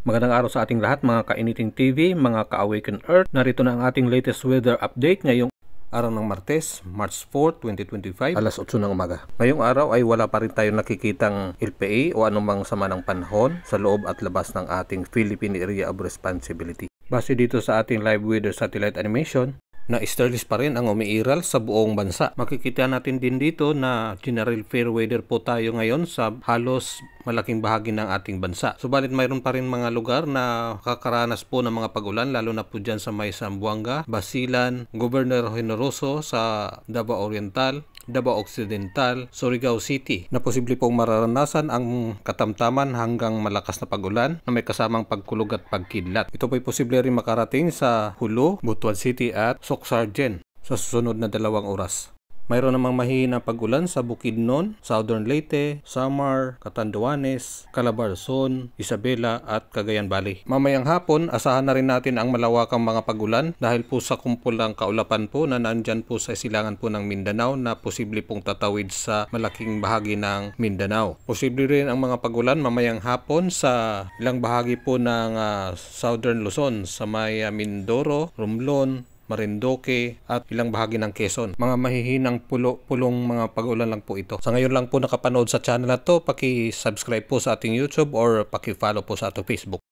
Magandang araw sa ating lahat mga Kainiting TV, mga Ka-Awaken Earth. Narito na ang ating latest weather update ngayong araw ng Martes, March 4, 2025, alas 8 ng umaga. Ngayong araw ay wala pa rin tayong nakikitang LPA o anumang sama ng panahon sa loob at labas ng ating Philippine Area of Responsibility. Base dito sa ating live weather satellite animation, na easterlies pa rin ang umiiral sa buong bansa. Makikita natin din dito na general fair weather po tayo ngayon sa halos malaking bahagi ng ating bansa. Subalit mayroon pa rin mga lugar na kakaranas po ng mga pagulan, lalo na po dyan sa may Zamboanga, Basilan, Governor Generoso sa Davao Oriental, Davao Occidental, Surigao City, na posible pong mararanasan ang katamtaman hanggang malakas na pagulan na may kasamang pagkulog at pagkidlat. Ito po'y posible rin makarating sa Hulu, Butuan City at Socsargen sa susunod na 2 oras. Mayroon namang mahihinang pag-ulan sa Bukidnon, Southern Leyte, Samar, Catanduanes, Calabarzon, Isabela at Cagayan Valley. Mamayang hapon, asahan na rin natin ang malawakang mga pag-ulan dahil po sa kumpulang kaulapan po na nandyan po sa silangan po ng Mindanao na posible pong tatawid sa malaking bahagi ng Mindanao. Posible rin ang mga pag-ulan mamayang hapon sa ilang bahagi po ng Southern Luzon sa may Mindoro, Romblon, Marinduque at ilang bahagi ng Quezon. Mga mahihinang pulong mga pag-ulan lang po ito. Sa ngayon lang po nakapanood sa channel na to, paki-subscribe po sa ating YouTube or paki-follow po sa ating Facebook.